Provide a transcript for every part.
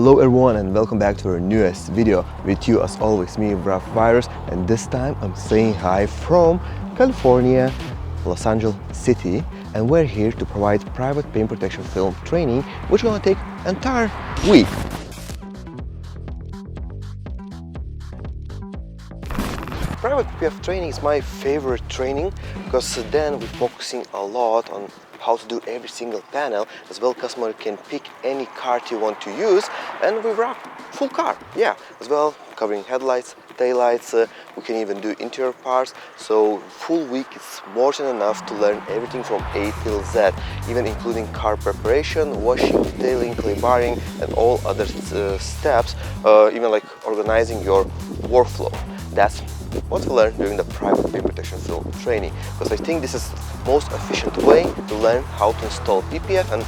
Hello everyone and welcome back to our newest video. With you as always, me, Rough Virus, and this time I'm saying hi from California, Los Angeles City, and we're here to provide private paint protection film training, which is gonna take an entire week. Private PPF training is my favorite training because then we're focusing a lot on how to do every single panel. As well, customer can pick any card you want to use, and we wrap full car. Yeah, as well, covering headlights, taillights. We can even do interior parts. So full week is more than enough to learn everything from A till Z, even including car preparation, washing, detailing, clay barring, and all other steps. Even like organizing your workflow. That's what we learned during the private paint protection film training, because I think this is the most efficient way to learn how to install PPF and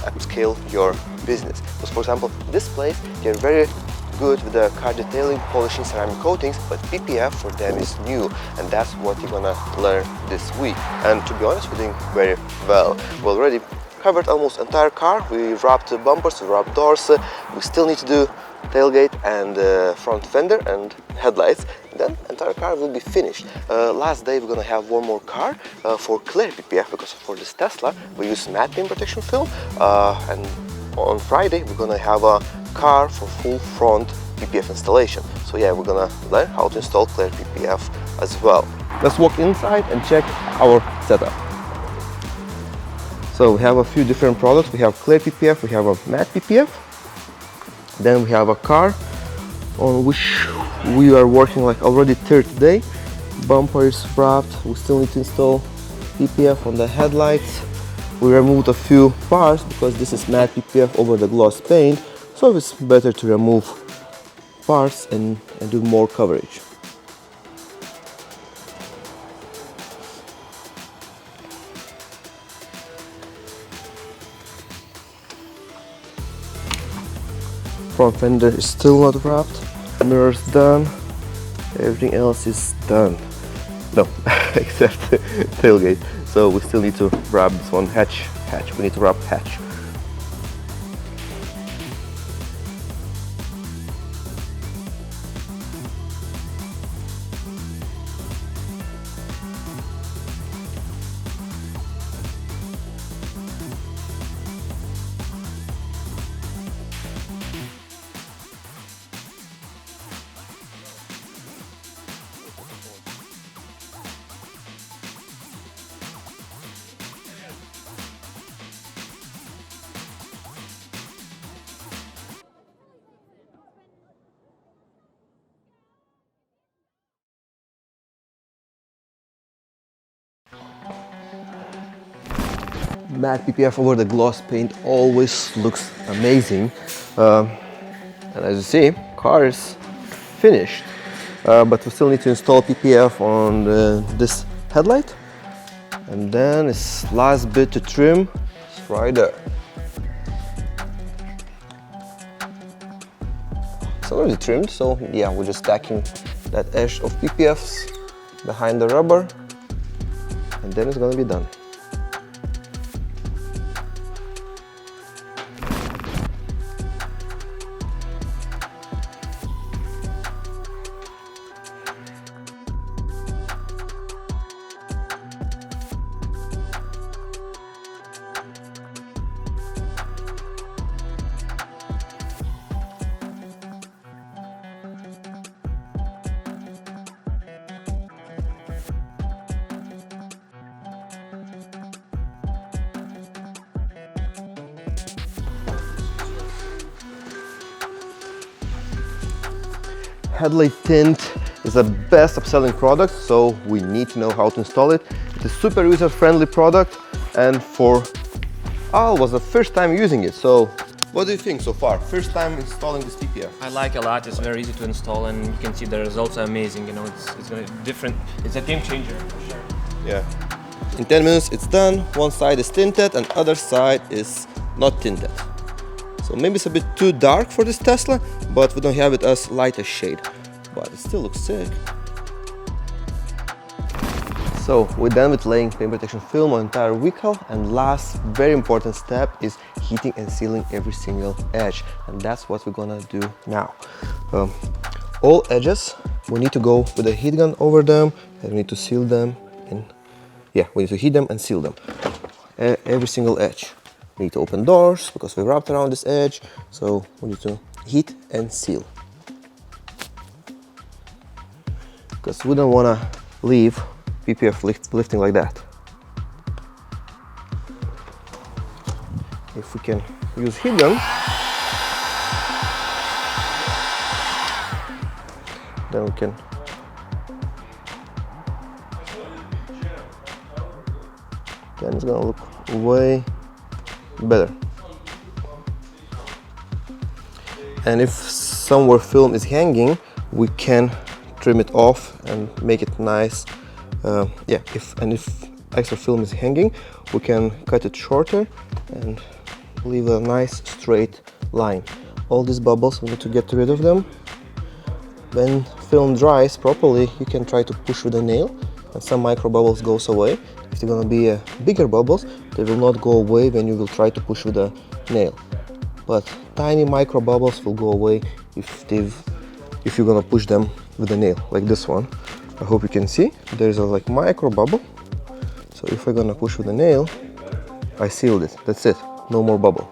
upscale your business. Because for example, this place, they're very good with the car detailing, polishing, ceramic coatings, but PPF for them is new, and that's what you're gonna learn this week. And to be honest, we're doing very well. We already covered almost entire car. We wrapped the bumpers, we wrapped doors. We still need to do tailgate and front fender and headlights. Then entire car will be finished. Last day we're gonna have one more car for clear PPF, because for this Tesla we use matte paint protection film, and on Friday we're gonna have a car for full front PPF installation. So yeah, we're gonna learn how to install clear PPF as well. Let's walk inside and check our setup. So we have a few different products. We have clear PPF, we have a matte PPF. Then we have a car on which we are working like already third day. Bumper is wrapped. We still need to install PPF on the headlights. We removed a few parts because this is matte PPF over the gloss paint, so it's better to remove parts and do more coverage. Front fender is still not wrapped. Mirrors done. Everything else is done. No, except tailgate. So we still need to wrap this one. Hatch. We need to wrap hatch. Matte PPF over the gloss paint always looks amazing, and as you see, car is finished, but we still need to install PPF on this headlight, and then it's last bit to trim. It's right there. It's already trimmed, so yeah, we're just stacking that edge of PPFs behind the rubber, and then it's gonna be done. Headlight tint is the best upselling product, so we need to know how to install it. It's a super user-friendly product, and for Al was the first time using it. So what do you think so far? First time installing this PPF? I like it a lot. It's very easy to install, and you can see the results are amazing. You know, it's gonna different. It's a game changer for sure. Yeah. In 10 minutes it's done. One side is tinted and other side is not tinted. So maybe it's a bit too dark for this Tesla, but we don't have it as light as shade. But it still looks sick. So we're done with laying paint protection film on entire vehicle, and last very important step is heating and sealing every single edge, and that's what we're gonna do now. All edges, we need to go with a heat gun over them, and we need to seal them, and yeah, we need to heat them and seal them. Every single edge. We need to open doors because we wrapped around this edge, so we need to heat and seal. Because we don't want to leave PPF lifting like that. If we can use heat gun, then we can then it's gonna look way better. And if somewhere film is hanging, we can trim it off and make it nice. If extra film is hanging, we can cut it shorter and leave a nice straight line. All these bubbles, we need to get rid of them. When film dries properly, you can try to push with a nail and some micro bubbles goes away. If they're gonna be bigger bubbles, they will not go away when you will try to push with a nail. But tiny micro bubbles will go away if you're gonna push them with a nail, like this one. I hope you can see, there's a like micro bubble. So if I'm gonna push with a nail, I sealed it, that's it, no more bubble.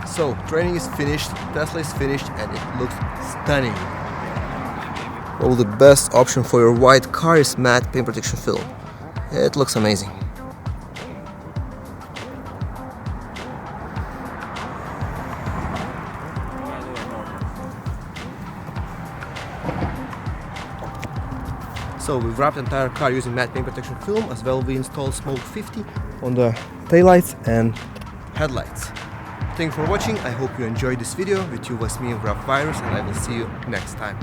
So training is finished, Tesla is finished, and it looks stunning. Well, the best option for your white car is matte paint protection film. It looks amazing. So we've wrapped the entire car using matte paint protection film. As well, we installed Smoke 50 on the taillights and headlights. Thank you for watching. I hope you enjoyed this video. With you was me, Virus, and I will see you next time.